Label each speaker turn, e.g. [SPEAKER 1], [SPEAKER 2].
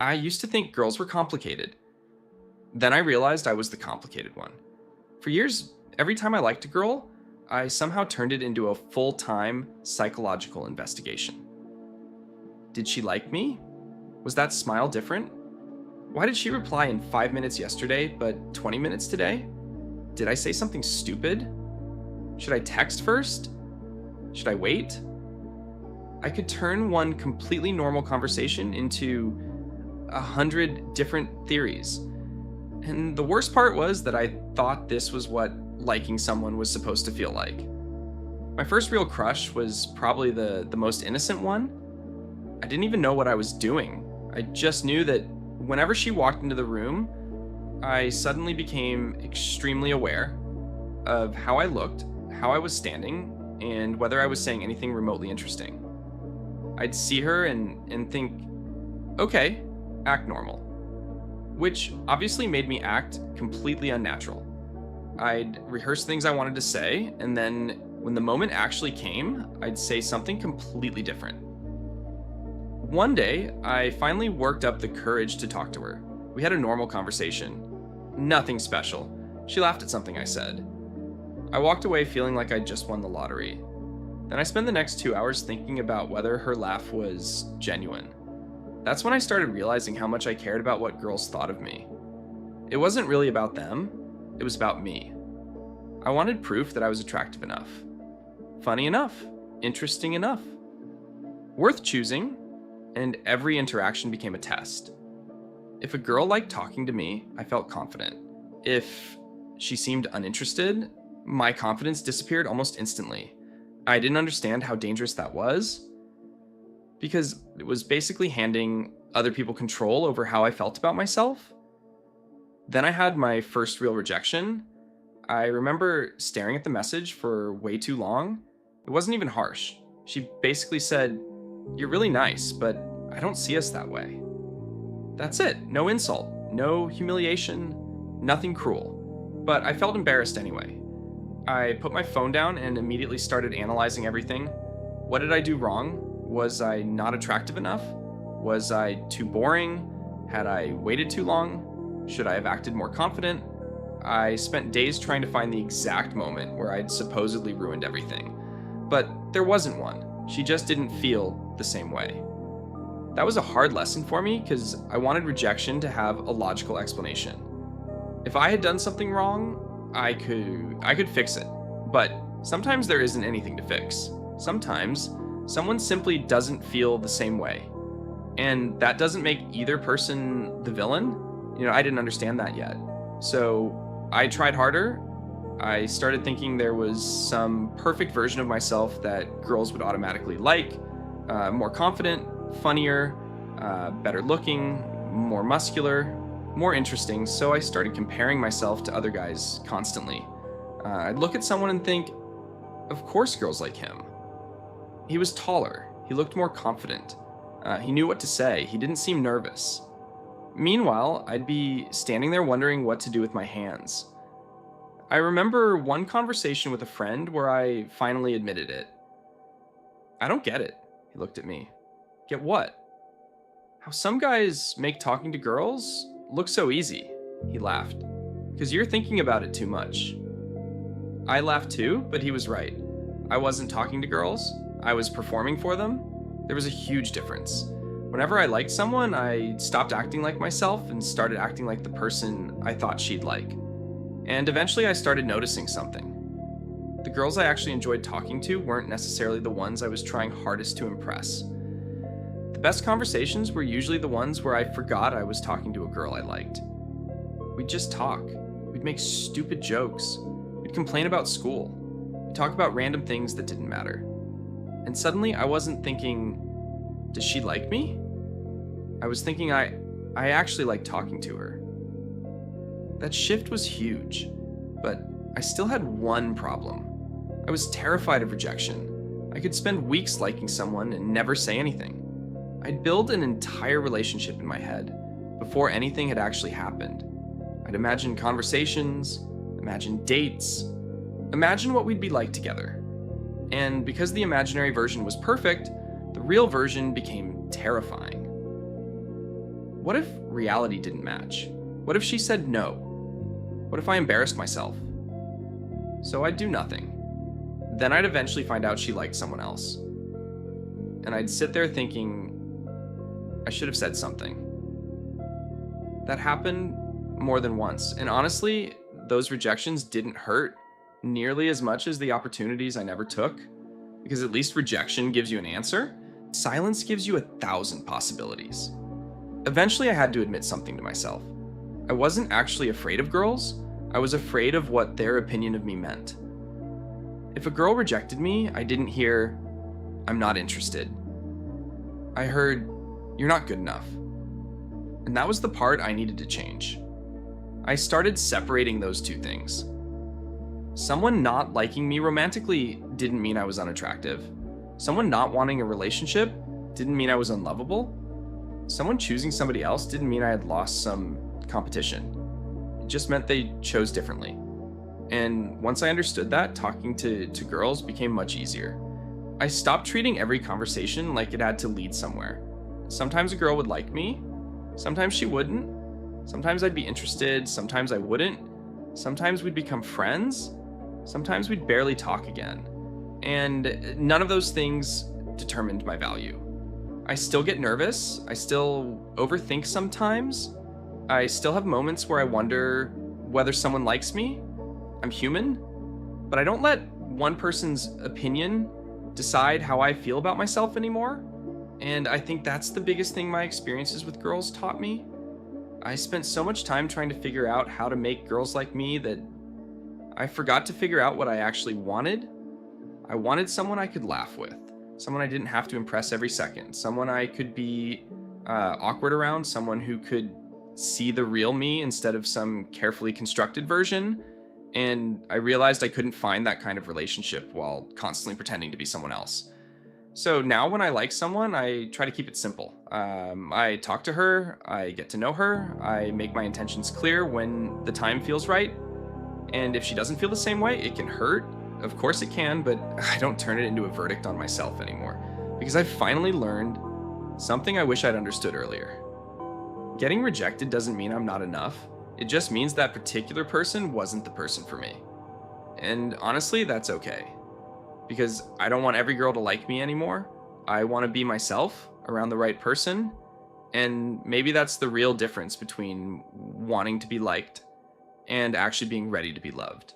[SPEAKER 1] I used to think girls were complicated. Then I realized I was the complicated one. For years, every time I liked a girl, I somehow turned it into a full time psychological investigation. Did she like me? Was that smile different? Why did she reply in 5 minutes yesterday, but 20 minutes today? Did I say something stupid? Should I text first? Should I wait? I could turn one completely normal conversation into 100 different theories. And the worst part was that I thought this was what liking someone was supposed to feel like. My first real crush was probably the most innocent one. I didn't even know what I was doing. I just knew that whenever she walked into the room, I suddenly became extremely aware of how I looked, how I was standing, and whether I was saying anything remotely interesting. I'd see her and think, okay, act normal. Which obviously made me act completely unnatural. I'd rehearse things I wanted to say, and then when the moment actually came, I'd say something completely different. One day, I finally worked up the courage to talk to her. We had a normal conversation. Nothing special. She laughed at something I said. I walked away feeling like I'd just won the lottery. Then I spent the next 2 hours thinking about whether her laugh was genuine. That's when I started realizing how much I cared about what girls thought of me. It wasn't really about them, it was about me. I wanted proof that I was attractive enough, funny enough, interesting enough, worth choosing, and every interaction became a test. If a girl liked talking to me, I felt confident. If she seemed uninterested, my confidence disappeared almost instantly. I didn't understand how dangerous that was, because it was basically handing other people control over how I felt about myself. Then I had my first real rejection. I remember staring at the message for way too long. It wasn't even harsh. She basically said, "You're really nice, but I don't see us that way." That's it. No insult, no humiliation, nothing cruel. But I felt embarrassed anyway. I put my phone down and immediately started analyzing everything. What did I do wrong? Was I not attractive enough? Was I too boring? Had I waited too long? Should I have acted more confident? I spent days trying to find the exact moment where I'd supposedly ruined everything. But there wasn't one. She just didn't feel the same way. That was a hard lesson for me because I wanted rejection to have a logical explanation. If I had done something wrong, I could fix it. But sometimes there isn't anything to fix. Sometimes someone simply doesn't feel the same way. And that doesn't make either person the villain. I didn't understand that yet. So I tried harder. I started thinking there was some perfect version of myself that girls would automatically like, more confident, funnier, better looking, more muscular, more interesting. So I started comparing myself to other guys constantly. I'd look at someone and think, of course girls like him. He was taller. He looked more confident. He knew what to say. He didn't seem nervous. Meanwhile, I'd be standing there wondering what to do with my hands. I remember one conversation with a friend where I finally admitted it. "I don't get it," he looked at me. "Get what?" "How some guys make talking to girls look so easy," he laughed. "'Cause you're thinking about it too much." I laughed too, but he was right. I wasn't talking to girls. I was performing for them. There was a huge difference. Whenever I liked someone, I stopped acting like myself and started acting like the person I thought she'd like. And eventually I started noticing something. The girls I actually enjoyed talking to weren't necessarily the ones I was trying hardest to impress. The best conversations were usually the ones where I forgot I was talking to a girl I liked. We'd just talk. We'd make stupid jokes. We'd complain about school. We'd talk about random things that didn't matter. And suddenly I wasn't thinking, does she like me? I was thinking I actually like talking to her. That shift was huge, but I still had one problem. I was terrified of rejection. I could spend weeks liking someone and never say anything. I'd build an entire relationship in my head before anything had actually happened. I'd imagine conversations, imagine dates, imagine what we'd be like together. And because the imaginary version was perfect, the real version became terrifying. What if reality didn't match? What if she said no? What if I embarrassed myself? So I'd do nothing. Then I'd eventually find out she liked someone else. And I'd sit there thinking, I should have said something. That happened more than once. And honestly, those rejections didn't hurt nearly as much as the opportunities I never took. Because at least rejection gives you an answer. Silence gives you 1,000 possibilities. Eventually, I had to admit something to myself. I wasn't actually afraid of girls. I was afraid of what their opinion of me meant. If a girl rejected me, I didn't hear, I'm not interested. I heard, you're not good enough. And that was the part I needed to change. I started separating those two things. Someone not liking me romantically didn't mean I was unattractive. Someone not wanting a relationship didn't mean I was unlovable. Someone choosing somebody else didn't mean I had lost some competition. It just meant they chose differently. And once I understood that, talking to girls became much easier. I stopped treating every conversation like it had to lead somewhere. Sometimes a girl would like me, sometimes she wouldn't. Sometimes I'd be interested, sometimes I wouldn't. Sometimes we'd become friends, sometimes we'd barely talk again. And none of those things determined my value. I still get nervous, I still overthink sometimes. I still have moments where I wonder whether someone likes me. I'm human, but I don't let one person's opinion decide how I feel about myself anymore. And I think that's the biggest thing my experiences with girls taught me. I spent so much time trying to figure out how to make girls like me that I forgot to figure out what I actually wanted. I wanted someone I could laugh with, someone I didn't have to impress every second, someone I could be awkward around, someone who could see the real me instead of some carefully constructed version. And I realized I couldn't find that kind of relationship while constantly pretending to be someone else. So now when I like someone, I try to keep it simple. I talk to her, I get to know her, I make my intentions clear when the time feels right. And if she doesn't feel the same way, it can hurt. Of course it can, but I don't turn it into a verdict on myself anymore. Because I've finally learned something I wish I'd understood earlier. Getting rejected doesn't mean I'm not enough. It just means that particular person wasn't the person for me. And honestly, that's okay. Because I don't want every girl to like me anymore. I want to be myself around the right person. And maybe that's the real difference between wanting to be liked and actually being ready to be loved.